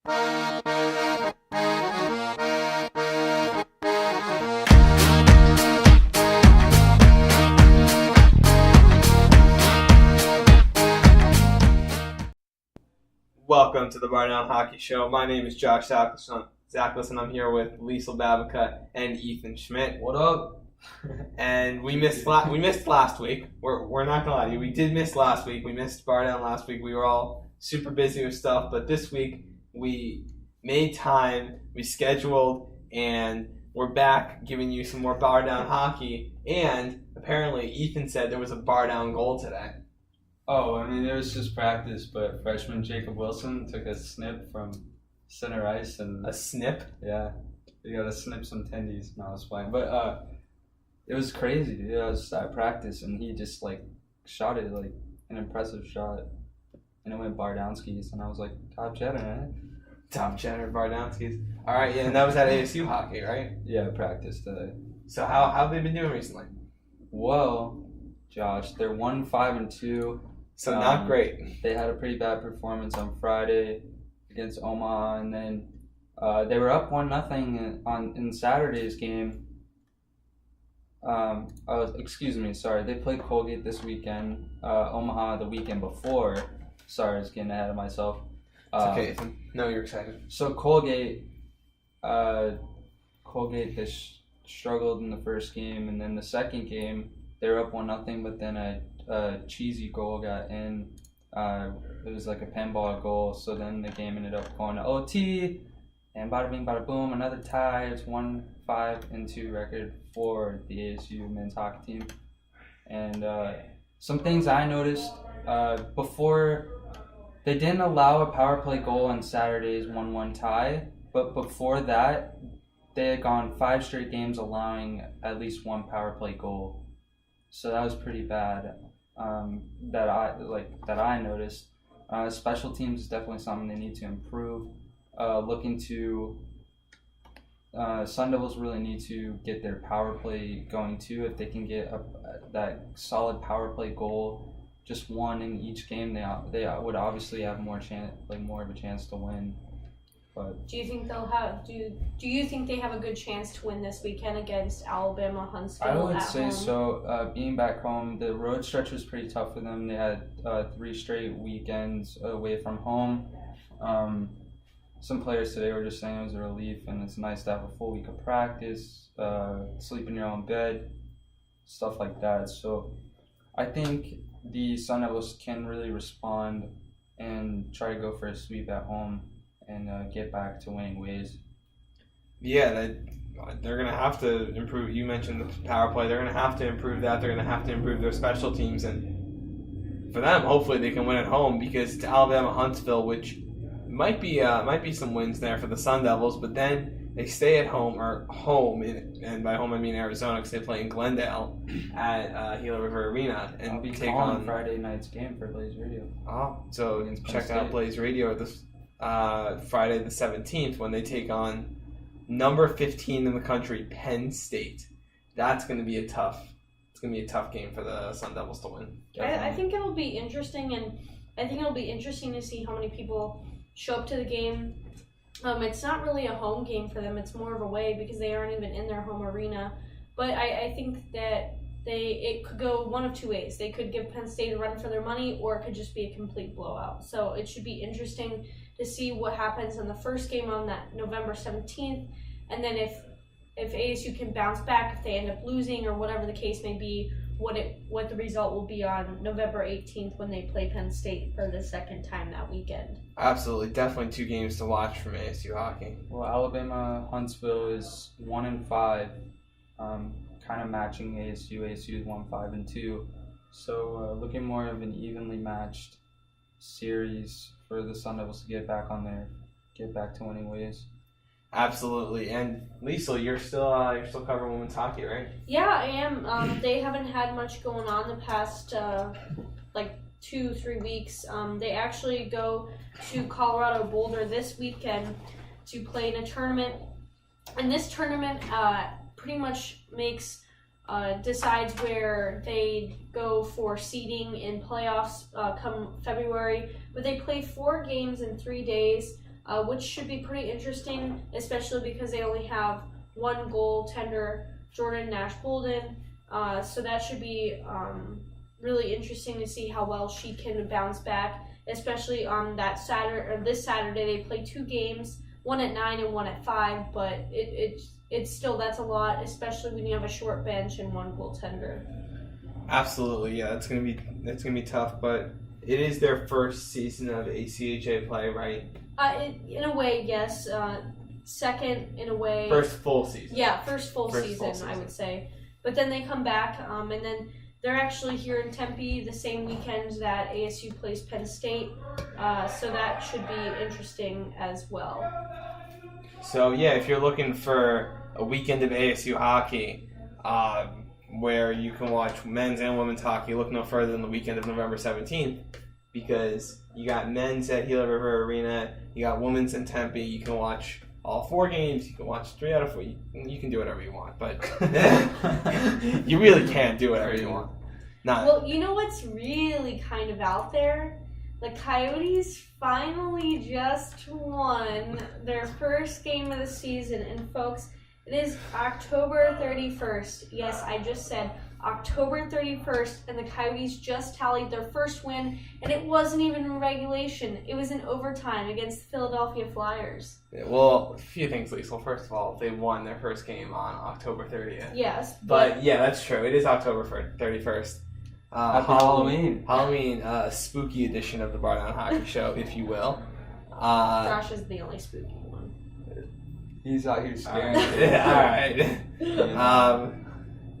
Welcome to the Bar Down Hockey Show. My name is Josh Zackless, and I'm here with Liesl Babica and Ethan Schmidt. What up? And we missed last week. We're not gonna lie to you. We did miss last week. We missed Bar Down last week. We were all super busy with stuff, but this week we made time. We scheduled, and we're back giving you some more Bar Down hockey. And apparently, Ethan said there was a Bar Down goal today. Oh, I mean, it was just practice, but freshman Jacob Wilson took a snip from center ice and A snip? yeah, you gotta snip some tendies. No, I was playing, but it was crazy. Dude. I was at practice and he just shot it like an impressive shot, and it went bar down skis, and I was like, top cheddar, man. Top cheddar, Bar Down skis. All right, yeah, and that was at ASU hockey, right? Yeah, practice today. So how have they been doing recently? Well, Josh, they're 1-5-2. So not great. They had a pretty bad performance on Friday against Omaha, and then they were up 1-0 in Saturday's game. They played Colgate this weekend. Omaha the weekend before. Sorry, I was getting ahead of myself. It's okay, Ethan. No, you're excited. So Colgate, they struggled in the first game, and then the second game they were up 1-0, but then a cheesy goal got in. It was like a pinball goal, so then the game ended up going to OT, and bada bing, bada boom, another tie. It's 1-5-2 record for the ASU men's hockey team. And some things I noticed before, they didn't allow a power play goal on Saturday's 1-1 tie, but before that, they had gone 5 straight games allowing at least one power play goal. So that was pretty bad. That I noticed. Special teams is definitely something they need to improve. Sun Devils really need to get their power play going too. If they can get that solid power play goal, just one in each game, they would obviously have more of a chance to win. But do you think they'll have? Do you think they have a good chance to win this weekend against Alabama Huntsville? I would at say home? so. Being back home, the road stretch was pretty tough for them. They had 3 straight weekends away from home. Some players today were just saying it was a relief, and it's nice to have a full week of practice, sleep in your own bed, stuff like that. So I think the Sun Devils can really respond and try to go for a sweep at home and get back to winning ways. Yeah, they're going to have to improve. You mentioned the power play. They're going to have to improve that. They're going to have to improve their special teams. And for them, hopefully they can win at home, because it's Alabama Huntsville, which might be some wins there for the Sun Devils. But then they stay at home, and by home I mean Arizona, because they play in Glendale at Gila River Arena. And I'll be take calling on Friday night's game for Blaze Radio. Oh, so Against Penn check out State. Blaze Radio this Friday the 17th when they take on number 15 in the country, Penn State. That's going to be a tough game for the Sun Devils to win. I think it'll be interesting, and I think it'll be interesting to see how many people show up to the game. It's not really a home game for them; it's more of a away, because they aren't even in their home arena. But I think that it could go one of two ways. They could give Penn State a run for their money, or it could just be a complete blowout. So it should be interesting to see what happens in the first game on that November 17th, and then if ASU can bounce back, if they end up losing or whatever the case may be, what the result will be on November 18th when they play Penn State for the second time that weekend. Absolutely, definitely 2 games to watch from ASU hockey. Well, Alabama Huntsville is 1-5, kind of matching ASU. ASU is 1-5-2, so looking more of an evenly matched series for the Sun Devils to get back to winning ways. Absolutely. And Liesl, you're still covering women's hockey, right? Yeah, I am. They haven't had much going on the past 2-3 weeks. They actually go to Colorado Boulder this weekend to play in a tournament, and this tournament pretty much decides where they go for seeding in playoffs come February. But they play 4 games in 3 days. which should be pretty interesting, especially because they only have one goaltender, Jordan Nash-Bolden. So that should be really interesting to see how well she can bounce back, especially on that this Saturday. They play 2 games, one at 9 and one at 5, but it's still, that's a lot, especially when you have a short bench and one goaltender. Absolutely, yeah, that's gonna be tough, but it is their first season of ACHA play, right? In a way, yes. Second, in a way. First full season. Yeah, first full season, I would say. But then they come back, and then they're actually here in Tempe the same weekend that ASU plays Penn State, so that should be interesting as well. So yeah, if you're looking for a weekend of ASU hockey, where you can watch men's and women's hockey, look no further than the weekend of November 17th, because you got men's at Gila River Arena, you got women's in Tempe. You can watch all 4 games, you can watch 3 out of 4. You can do whatever you want, but you really can't do whatever you want. Well, you know what's really kind of out there? The Coyotes finally just won their first game of the season, and folks, it is October 31st. Yes, I just said October 31st, and the Coyotes just tallied their first win, and it wasn't even in regulation. It was in overtime against the Philadelphia Flyers. Yeah, well, a few things, Liesl. First of all, they won their first game on October 30th. Yes. But yeah, that's true. It is October 31st. Happy Halloween. Halloween, spooky edition of the Bar Down Hockey Show, if you will. Josh is the only spooky one. He's out here scaring All right.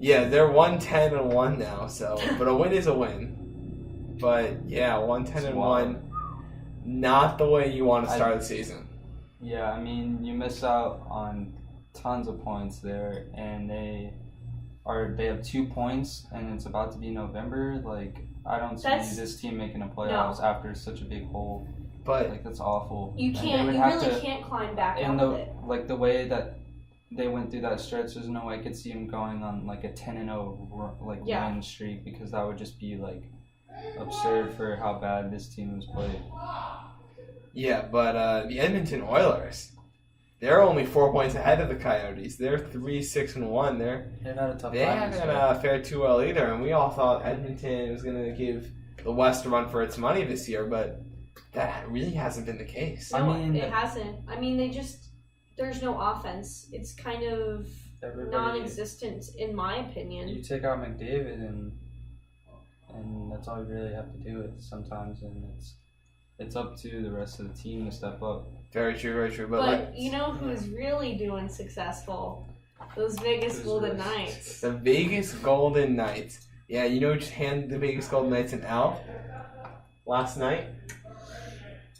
Yeah, they're 1-10-1 now, so but a win is a win. But yeah, 1-10-1, not the way you want to start the season. Yeah, I mean, you miss out on tons of points there, and they have 2 points, and it's about to be November. Like, I don't see this team making the playoffs after such a big hole. But like, that's awful. You can't climb back out of it. Like, the way that they went through that stretch, there's no way I could see them going on like a 10-0 win streak, because that would just be like absurd for how bad this team was played. Yeah, but the Edmonton Oilers, they're only 4 points ahead of the Coyotes. They're 3-6-1. They're not a tough. They haven't fared too well either, and we all thought Edmonton was going to give the West a run for its money this year, but that really hasn't been the case. No, it hasn't. I mean, there's no offense. It's kind of non-existent, in my opinion. You take out McDavid, and that's all you really have to do it sometimes, and it's up to the rest of the team to step up. Very true, very true. But you know who's really doing successful? Those Vegas Golden Knights. The Vegas Golden Knights. Yeah, you know who just handed the Vegas Golden Knights an L last night?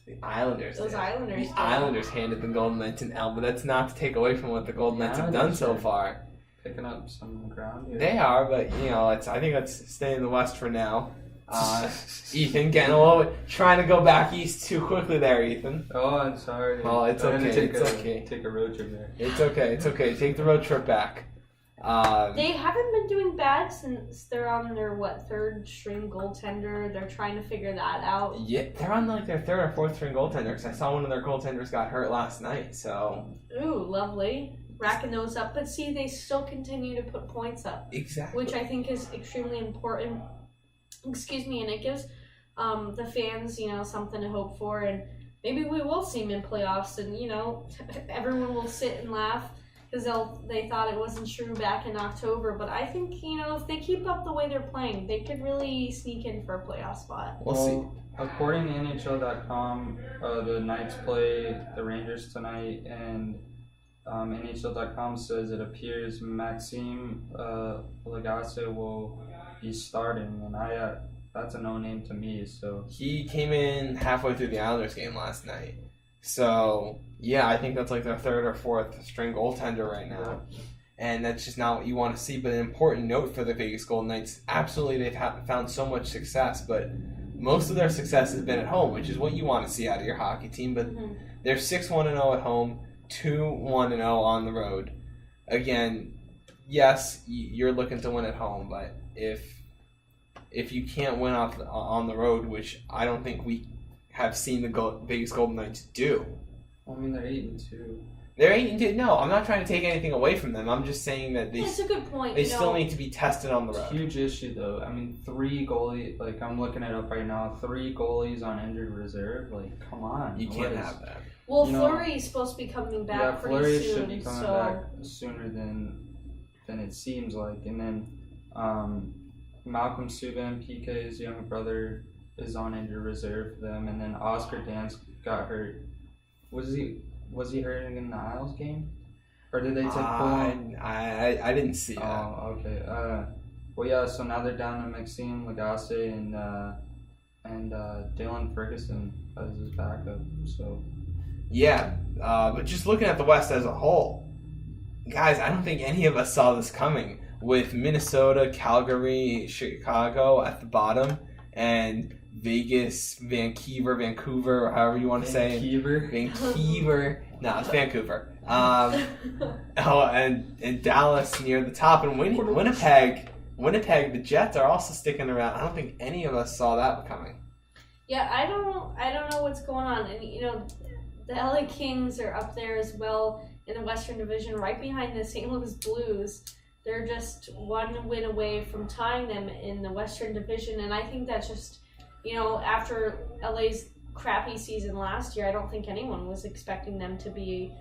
The Islanders. Those Islanders. The Islanders handed the Golden Knights an L, but that's not to take away from what the Golden Knights have done so far. Picking up some ground here. They are, but I think let's stay in the West for now. Ethan, getting a little bit, trying to go back east too quickly there, Ethan. Oh, I'm sorry. Well, it's okay. Take a road trip there. It's okay. Take the road trip back. They haven't been doing bad since they're on their, third string goaltender. They're trying to figure that out. Yeah, they're on their third or fourth string goaltender, because I saw one of their goaltenders got hurt last night, so. Ooh, lovely. Racking those up. But see, they still continue to put points up. Exactly. Which I think is extremely important. Excuse me, and it gives the fans, something to hope for, and maybe we will see them in playoffs, and everyone will sit and laugh because they thought it wasn't true back in October. But I think if they keep up the way they're playing, they could really sneak in for a playoff spot. We'll see. According to NHL.com, the Knights play the Rangers tonight, and NHL.com says it appears Maxime Lagacé will be starting, and that's a no-name to me. So he came in halfway through the Islanders game last night. So yeah, I think that's like their third or fourth string goaltender right now, and that's just not what you want to see. But an important note for the Vegas Golden Knights: absolutely, they've found so much success, but most of their success has been at home, which is what you want to see out of your hockey team. But they're 6-1-0 at home, 2-1-0 on the road. Again, yes, you're looking to win at home, but if you can't win on the road, which I don't think we have seen the Vegas Golden Knights do, I mean, they're 8-2. They're 8-2. No, I'm not trying to take anything away from them. I'm just saying that That's a good point. they still need to be tested on the road. Huge issue though. I mean, 3 goalies. Like I'm looking it up right now. 3 goalies on injured reserve. Like, come on. You can't have that. Well, Fleury is supposed to be coming back pretty Fleury soon. should be coming back sooner than it seems like. And then Malcolm Subban, PK's younger brother, is on injured reserve for them. And then Oscar Dansk got hurt. Was he hurt in the Isles game? Or did they take Poland? I didn't see that. Oh, okay. Well, yeah. So now they're down to Maxime Lagacé and Dylan Ferguson as his backup. So yeah, but just looking at the West as a whole, guys, I don't think any of us saw this coming. With Minnesota, Calgary, Chicago at the bottom, and Vegas, Vancouver, or however you want to say it. Vancouver. No, it's Vancouver. And Dallas near the top, and Winnipeg, the Jets are also sticking around. I don't think any of us saw that coming. Yeah, I don't know what's going on, and the LA Kings are up there as well in the Western Division, right behind the St. Louis Blues. They're just one win away from tying them in the Western Division, and I think that's just, after LA's crappy season last year, I don't think anyone was expecting them to be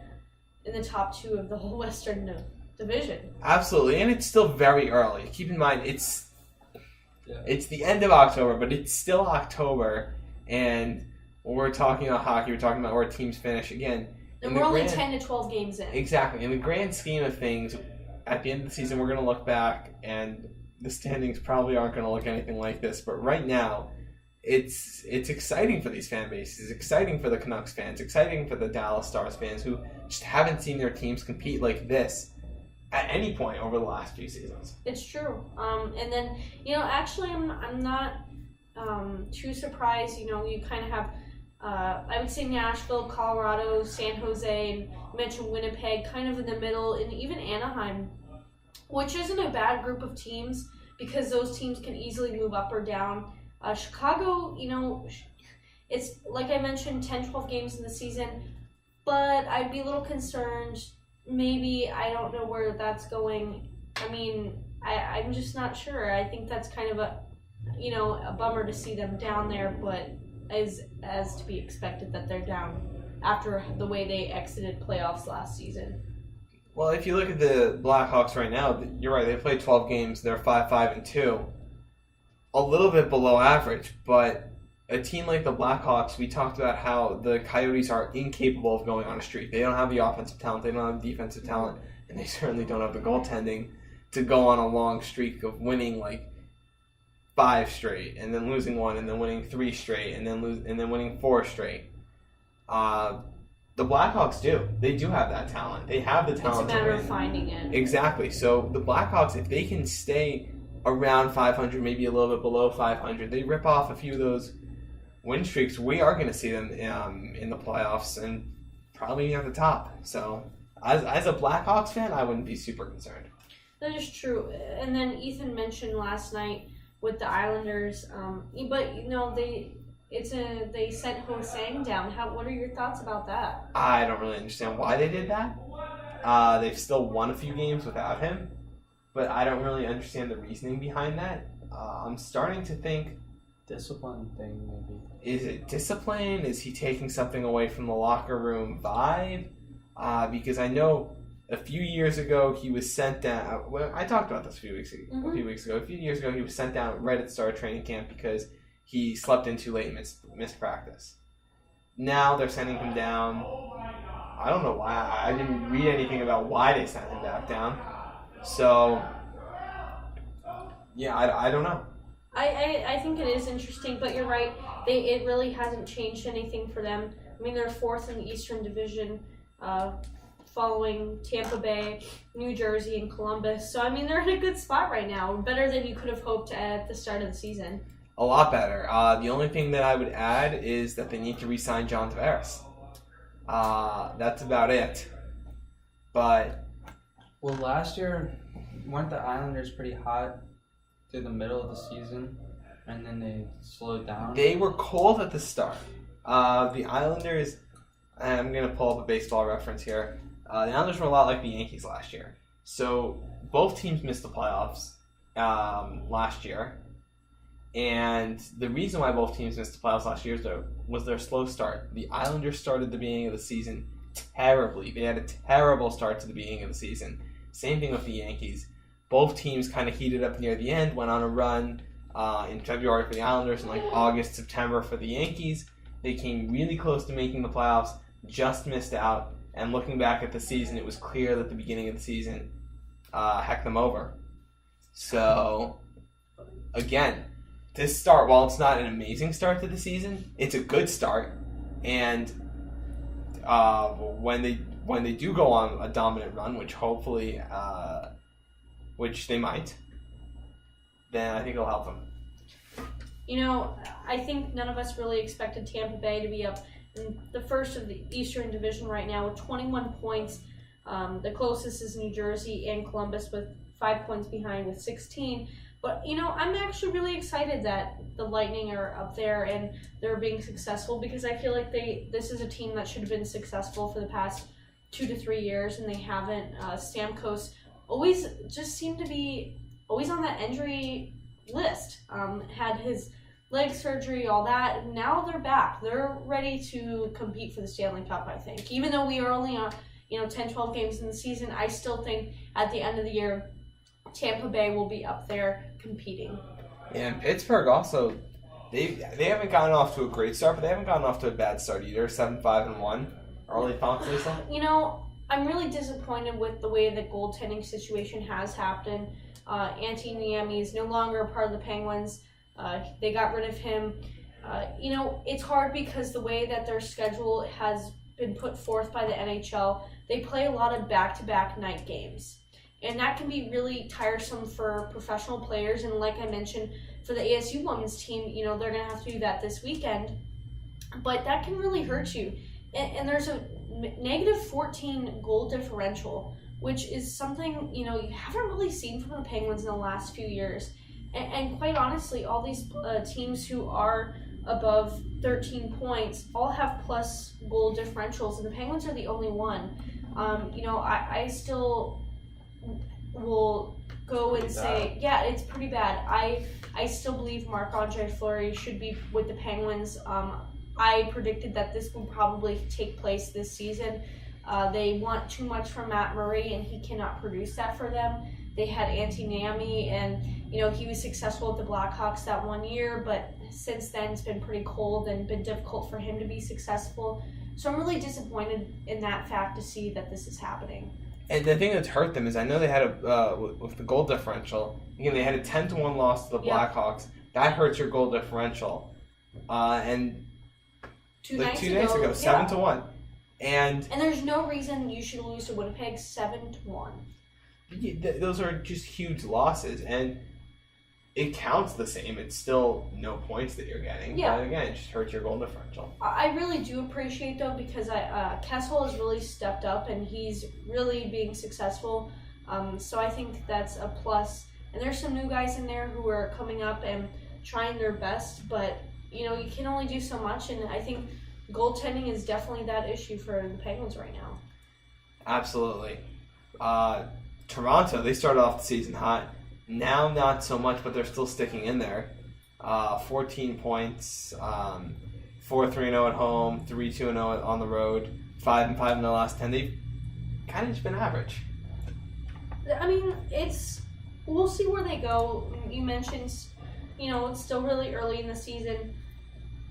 in the top 2 of the whole Western Division. Absolutely, and it's still very early. Keep in mind, it's the end of October, but it's still October, and when we're talking about hockey, we're talking about where teams finish again. And we're only 10 to 12 games in. Exactly. In the grand scheme of things, at the end of the season, we're going to look back, and the standings probably aren't going to look anything like this. But right now, it's exciting for these fan bases. It's exciting for the Canucks fans. Exciting for the Dallas Stars fans who just haven't seen their teams compete like this at any point over the last few seasons. It's true. And then, actually, I'm not too surprised. You kind of have, I would say Nashville, Colorado, San Jose, and you mentioned Winnipeg, kind of in the middle, and even Anaheim, which isn't a bad group of teams because those teams can easily move up or down. Chicago, it's like I mentioned, 10-12 games in the season, but I'd be a little concerned. Maybe I don't know where that's going. I mean, I'm just not sure. I think that's kind of a bummer to see them down there, but as to be expected that they're down after the way they exited playoffs last season. Well, if you look at the Blackhawks right now, you're right. They played 12 games. They're 5-5-2. A little bit below average, but a team like the Blackhawks, we talked about how the Coyotes are incapable of going on a streak. They don't have the offensive talent. They don't have the defensive talent. And they certainly don't have the goaltending to go on a long streak of winning like 5 straight, and then losing 1, and then winning 3 straight, and then winning 4 straight. The Blackhawks do. They do have that talent. They have the talent to win. It's a matter of finding it. Exactly. So the Blackhawks, if they can stay around 500, maybe a little bit below 500, they rip off a few of those win streaks. We are going to see them in the playoffs and probably at the top. So as a Blackhawks fan, I wouldn't be super concerned. That is true. And then Ethan mentioned last night with the Islanders, but they sent Ho-Sang down. What are your thoughts about that? I don't really understand why they did that. They've still won a few games without him, but I don't really understand the reasoning behind that. I'm starting to think discipline thing, maybe. Is it discipline? Is he taking something away from the locker room vibe? Because I know a few years ago he was sent down. Well, I talked about this a few years ago. A few years ago he was sent down right at the start of training camp because he slept in too late and missed practice. Now they're sending him down. I don't know why. I didn't read anything about why they sent him back down. So, yeah, I don't know. I think it is interesting, but you're right. It really hasn't changed anything for them. I mean, they're 4th in the Eastern Division, following Tampa Bay, New Jersey, and Columbus. So, I mean, they're in a good spot right now. Better than you could have hoped at the start of the season. A lot better. The only thing that I would add is that they need to re-sign John Tavares. That's about it. But well, last year weren't the Islanders pretty hot through the middle of the season, and then they slowed down? They were cold at the start. The Islanders, I'm going to pull up a baseball reference here. The Islanders were a lot like the Yankees last year. So both teams missed the playoffs last year. And the reason why both teams missed the playoffs last year was their slow start. The Islanders started the beginning of the season terribly. They had a terrible start to the beginning of the season. Same thing with the Yankees. Both teams kind of heated up near the end, went on a run in February for the Islanders and like August, September for the Yankees. They came really close to making the playoffs, just missed out. And looking back at the season, it was clear that the beginning of the season hecked them over. So, again, this start, while it's not an amazing start to the season, it's a good start. And when they do go on a dominant run, which hopefully, which they might, then I think it'll help them. I think none of us really expected Tampa Bay to be up in the first of the Eastern Division right now with 21 points. The closest is New Jersey and Columbus with 5 points behind with 16. But, I'm actually really excited that the Lightning are up there and they're being successful because I feel like this is a team that should have been successful for the past 2 to 3 years and they haven't. Stamkos always just seemed to be always on that injury list. Had his leg surgery, all that. Now they're back. They're ready to compete for the Stanley Cup, I think. Even though we are only on 10, 12 games in the season, I still think at the end of the year, Tampa Bay will be up there competing. Yeah, and Pittsburgh also, they haven't gotten off to a great start, but they haven't gotten off to a bad start either. 7-5-1. Early thoughts, Liesl? I'm really disappointed with the way the goaltending situation has happened. Antti Niemi is no longer a part of the Penguins. They got rid of him. It's hard because the way that their schedule has been put forth by the NHL, they play a lot of back-to-back night games. And that can be really tiresome for professional players. And like I mentioned, for the ASU women's team, they're going to have to do that this weekend. But that can really hurt you. And there's a negative 14 goal differential, which is something, you haven't really seen from the Penguins in the last few years. And quite honestly, all these teams who are above 13 points all have plus goal differentials, and the Penguins are the only one. I still will go and say, yeah, it's pretty bad. I still believe Marc-Andre Fleury should be with the Penguins. I predicted that this would probably take place this season. They want too much from Matt Murray, and he cannot produce that for them. They had Antti Niemi, and he was successful with the Blackhawks that 1 year, but since then it's been pretty cold and been difficult for him to be successful. So I'm really disappointed in that fact to see that this is happening. And the thing that's hurt them is I know they had with the goal differential, they had a 10-1 loss to the Blackhawks. That hurts your goal differential. And two nights ago, 7-1. And there's no reason you should lose to Winnipeg 7-1. Those are just huge losses, and it counts the same. It's still no points that you're getting. Yeah. But again, it just hurts your goal differential. I really do appreciate, though, because Kessel has really stepped up, and he's really being successful. So I think that's a plus. And there's some new guys in there who are coming up and trying their best, but, you can only do so much, and I think goaltending is definitely that issue for the Penguins right now. Absolutely. Toronto, they started off the season hot. Now, not so much, but they're still sticking in there. 14 points, 4-3-0 at home, 3-2-0 on the road, 5-5 in the last 10. They've kind of just been average. I mean, we'll see where they go. You mentioned, it's still really early in the season.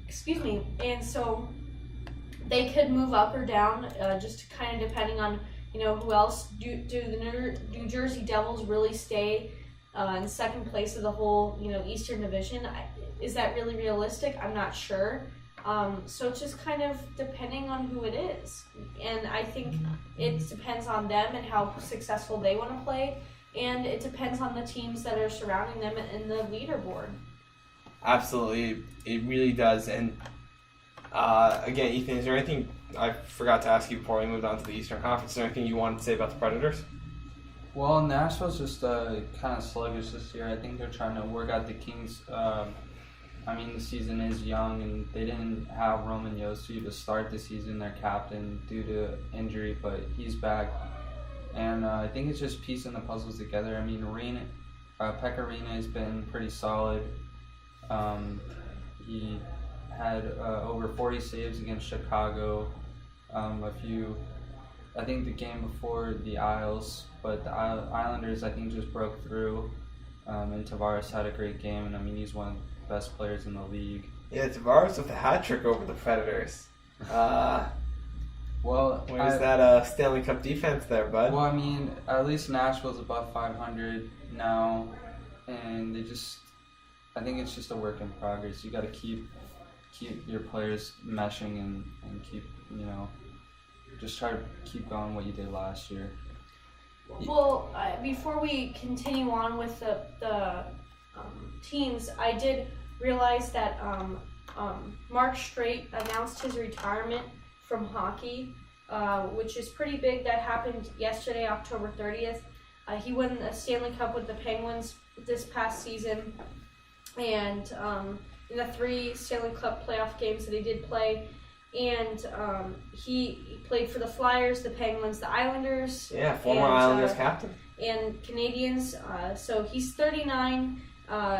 Excuse me. And so they could move up or down, just kind of depending on who else. Do the New Jersey Devils really stay in second place of the whole, Eastern Division? Is that really realistic? I'm not sure. So it's just kind of depending on who it is. And I think it depends on them and how successful they want to play. And it depends on the teams that are surrounding them in the leaderboard. Absolutely. It really does. And again, Ethan, is there anything I forgot to ask you before we moved on to the Eastern Conference? Is there anything you wanted to say about the Predators? Well, Nashville's just kind of sluggish this year. I think they're trying to work out the Kings' I mean, the season is young, and they didn't have Roman Josi to start the season, their captain, due to injury, but he's back. And I think it's just piecing the puzzles together. I mean, Pekka Rinne has been pretty solid. He had over 40 saves against Chicago. I think the game before the Isles, but the Islanders, I think, just broke through. And Tavares had a great game, and I mean, he's one of the best players in the league. Yeah, Tavares with a hat trick over the Predators. Well, where's that Stanley Cup defense there, bud? Well, I mean, at least Nashville's above 500 now, and I think it's just a work in progress. You got to keep your players meshing and keep, just try to keep going what you did last year. Well, before we continue on with the teams, I did realize that Mark Streit announced his retirement from hockey, which is pretty big. That happened yesterday, October 30th. He won the Stanley Cup with the Penguins this past season, and in the 3 Stanley Cup playoff games that he did play, and he played for the Flyers, the Penguins, the Islanders. Yeah, former Islanders captain. And Canadians. So he's 39.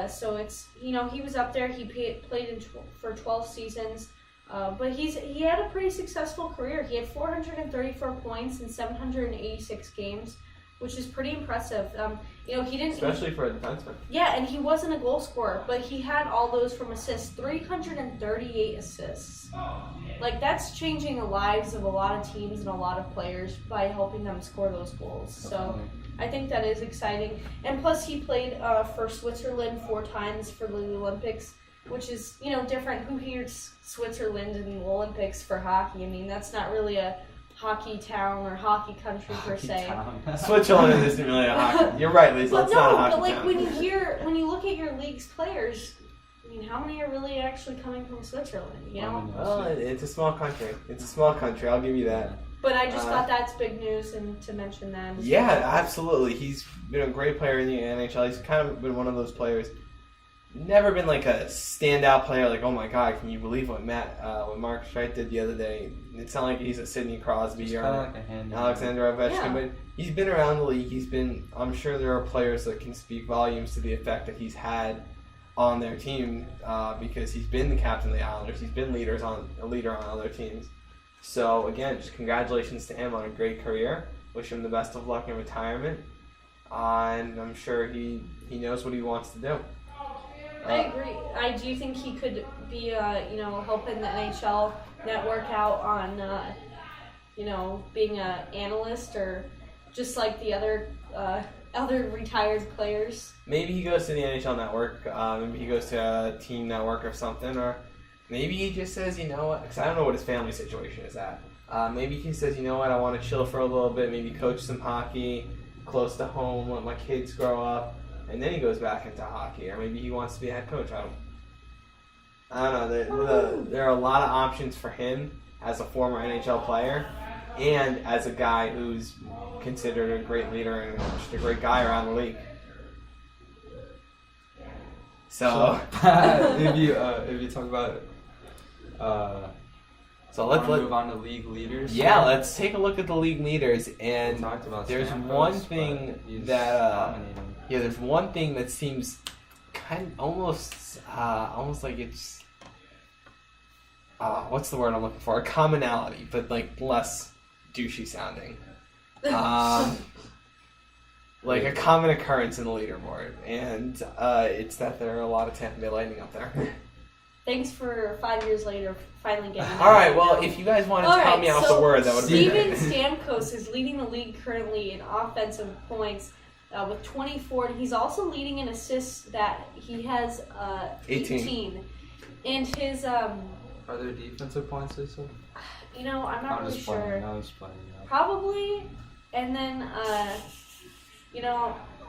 So it's, he was up there. He played for 12 seasons. But he had a pretty successful career. He had 434 points in 786 games, which is pretty impressive. He didn't, especially for a defenseman. Yeah, and he wasn't a goal scorer, but he had all those from assists. 338 assists. Like, that's changing the lives of a lot of teams and a lot of players by helping them score those goals. So I think that is exciting. And plus, he played for Switzerland 4 times for the Olympics, which is, different. Who hears Switzerland in the Olympics for hockey? I mean, that's not really a hockey town or hockey country per se. Switzerland isn't really a hockey. You're right, Liesl. But it's not a hockey but like town. when you look at your league's players, I mean, how many are really actually coming from Switzerland? Well, it's a small country. It's a small country. I'll give you that. But I just thought that's big news, and to mention that. Yeah, absolutely. He's been a great player in the NHL. He's kind of been one of those players. Never been like a standout player. Like, oh my God, can you believe what Mark Streit did the other day? It's not like he's a Sidney Crosby or like a Alexander Ovechkin, but he's been around the league. I'm sure there are players that can speak volumes to the effect that he's had on their team because he's been the captain of the Islanders. He's been a leader on other teams. So again, just congratulations to him on a great career. Wish him the best of luck in retirement, and I'm sure he knows what he wants to do. I agree. I do think he could be, helping the NHL network out on, being an analyst or just like the other retired players. Maybe he goes to the NHL network. Maybe he goes to a team network or something, or maybe he just says, you know what? Because I don't know what his family situation is at. Maybe he says, you know what? I want to chill for a little bit. Maybe coach some hockey close to home. Let my kids grow up. And then he goes back into hockey, or maybe he wants to be a head coach. I don't know. There are a lot of options for him as a former NHL player, and as a guy who's considered a great leader and just a great guy around the league. So if you talk about so let's move on to league leaders. Yeah, let's take a look at the league leaders, and there's one thing that there's one thing that seems kind of almost like it's what's the word I'm looking for? A commonality, but like less douchey sounding. Like a common occurrence in the leaderboard, and it's that there are a lot of Tampa Bay Lightning up there. Thanks for 5 years later finally getting that. All right, well, if you guys want to tell me off the word, that would be Steven Stamkos is leading the league currently in offensive points with 24. And he's also leading in assists that he has 18. And his... Are there defensive points, Liesl? I'm not really sure. I was playing. Probably. And then,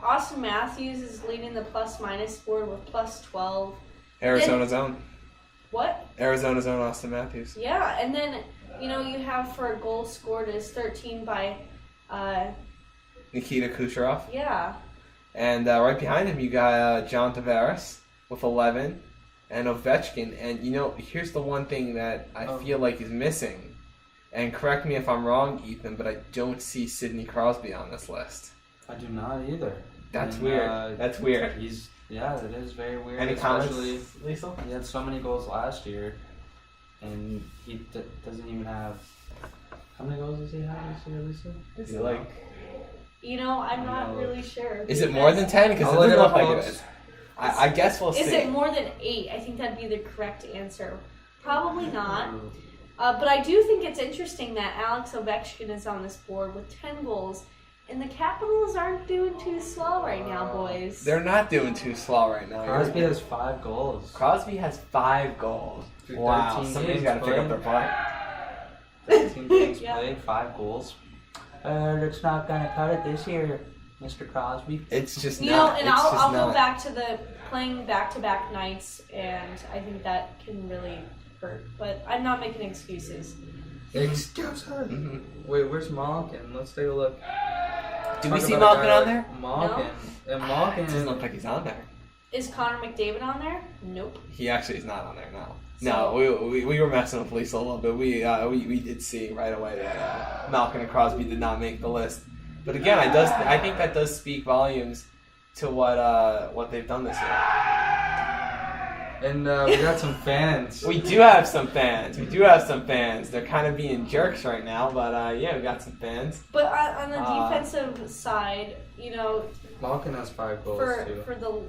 Austin Matthews is leading the plus-minus board with plus 12. Arizona's own. What? Arizona's own Austin Matthews. Yeah, and then, you have for a goal scored is 13 by... Nikita Kucherov. Yeah. And right behind him, you got John Tavares with 11. and Ovechkin. And, here's the one thing that I feel like is missing. And correct me if I'm wrong, Ethan, but I don't see Sidney Crosby on this list. I do not either. That's weird. That's weird. It is very weird. Any comments, Especially, Liesl? he had so many goals last year, and he doesn't even have. How many goals does he have this year, Lisa? Is it like... I'm not really sure. Is it more than 10? Because it doesn't look like it is. I guess we'll see. Is it more than 8? I think that'd be the correct answer. Probably not. But I do think it's interesting that Alex Ovechkin is on this board with 10 goals. And the Capitals aren't doing too slow right now, boys. They're not doing too slow right now. Crosby has 5 goals. Crosby has 5 goals. Wow, somebody's got to pick up their play. 13 games played, 5 goals. It's not going to cut it this year, Mr. Crosby. It's just not. And I'll go back to the playing back-to-back nights, and I think that can really hurt. But I'm not making excuses. Excuses? Mm-hmm. Wait, where's Malkin? Let's take a look. Do we see Malkin on there? Malkin. No. And Malkin... It doesn't look like he's on there. Is Connor McDavid on there? Nope. He actually is not on there, no. No, we were messing with Liesl a little bit. We did see right away that Malkin and Crosby did not make the list. But again, I think that does speak volumes to what they've done this year. And we got some fans. We do have some fans. They're kind of being jerks right now, but we got some fans. But on the defensive side, Malkin has 5 goals too. For the.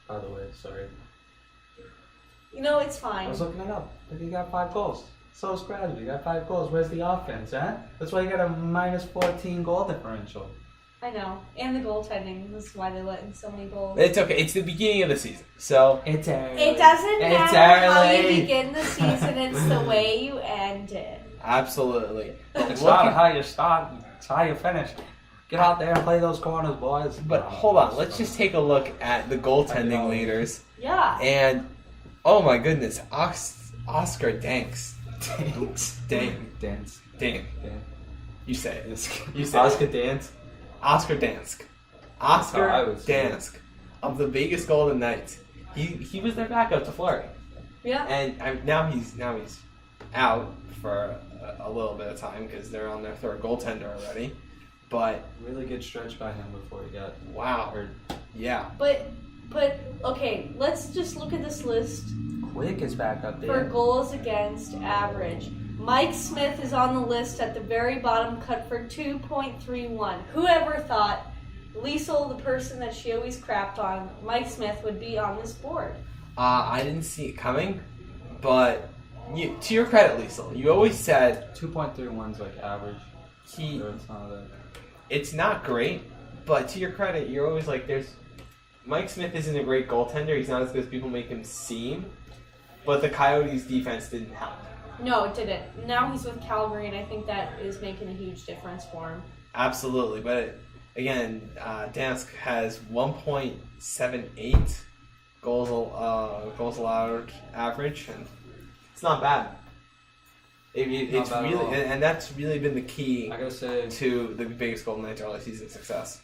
By the way, sorry. It's fine. I was looking it up. He got 5 goals. So is Crosby. He got 5 goals. Where's the offense, huh? That's why you got a minus 14 goal differential. I know. And the goaltending. That's why they let in so many goals. It's okay. It's the beginning of the season. So it's early. It doesn't matter how you begin the season. It's the way you end it. Absolutely. It's not how you start. It's how you finish. Get out there and play those corners, boys. But hold on. Let's just take a look at the goaltending leaders. Yeah. And, oh my goodness, Oscar Dansk. Dansk. You say it. You say Oscar Dansk. Oscar Dansk. Of the Vegas Golden Knights. He was their backup to Fleury. Yeah. And now he's out for a little bit of time because they're on their 3rd goaltender already. But really good stretch by him before he got hurt. Yeah. But okay, let's just look at this list. Quick is back up there. For goals against average. Mike Smith is on the list at the very bottom, cut for 2.31. Whoever thought Liesl, the person that she always crapped on, Mike Smith, would be on this board? I didn't see it coming, but to your credit, Liesl, you always said 2.31 is like average. It's not great, but to your credit, you're always like, Mike Smith isn't a great goaltender. He's not as good as people make him seem, but the Coyotes' defense didn't help. No, it didn't. Now he's with Calgary, and I think that is making a huge difference for him. Absolutely, but again, Dansk has 1.78 goals allowed average, and it's not bad. It's really, and that's really been the key. I gotta say, to the Vegas Golden Knights early season success.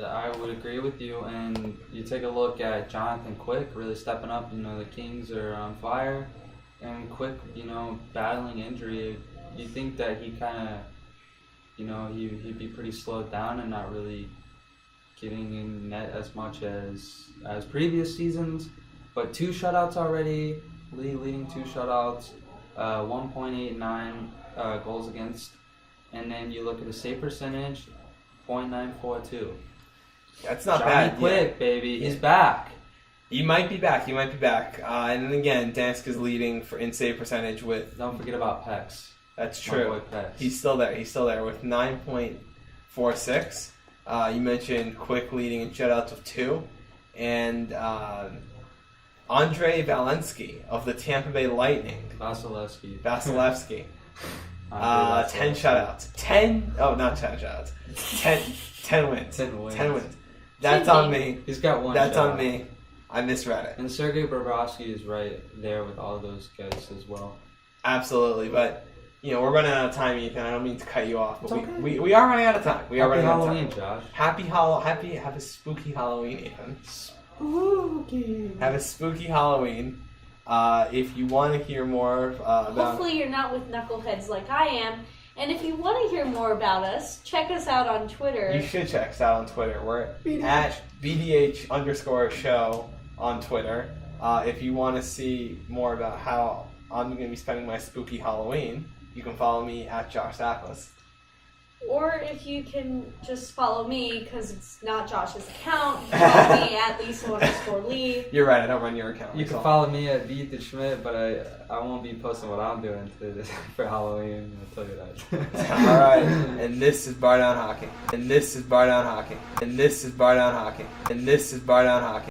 I would agree with you, and you take a look at Jonathan Quick really stepping up. The Kings are on fire, and Quick, battling injury. You think that he kind of, he'd be pretty slowed down and not really getting in net as much as previous seasons. But 2 shutouts already, leading 2 shutouts, 1.89 goals against, and then you look at the save percentage, .942. That's not Johnny bad. Quick, baby, he's back. He might be back. And then again, Dansk is leading in save percentage with. Don't forget about Pex. That's true. He's still there with 9.46. You mentioned Quick leading in shutouts of 2, and Andrei Valensky of the Tampa Bay Lightning. Vasilevsky. 10 shutouts. 10. Oh, not 10 shutouts. 10 wins. 10 wins. That's on me. He's got 1. That's on me. I misread it. And Sergei Bobrovsky is right there with all those guys as well. Absolutely, but we're running out of time, Ethan. I don't mean to cut you off, but we are running out of time. Happy Halloween, Josh. Have a spooky Halloween, Ethan. Spooky. Have a spooky Halloween. If you want to hear more about... Hopefully you're not with knuckleheads like I am. And if you want to hear more about us, check us out on Twitter. You should check us out on Twitter. We're at BDH_show on Twitter. If you want to see more about how I'm going to be spending my spooky Halloween, you can follow me at Josh Sackles. Or if you can just follow me, because it's not Josh's account, you can follow me at Liesl_Lee. You're right, I don't run your account. You can follow me at Beat Schmidt, but I won't be posting what I'm doing for Halloween. I'll tell you that. All right, and this is Bar Down Hockey. And this is Bar Down Hockey. And this is Bar Down Hockey. And this is Bar Down Hockey.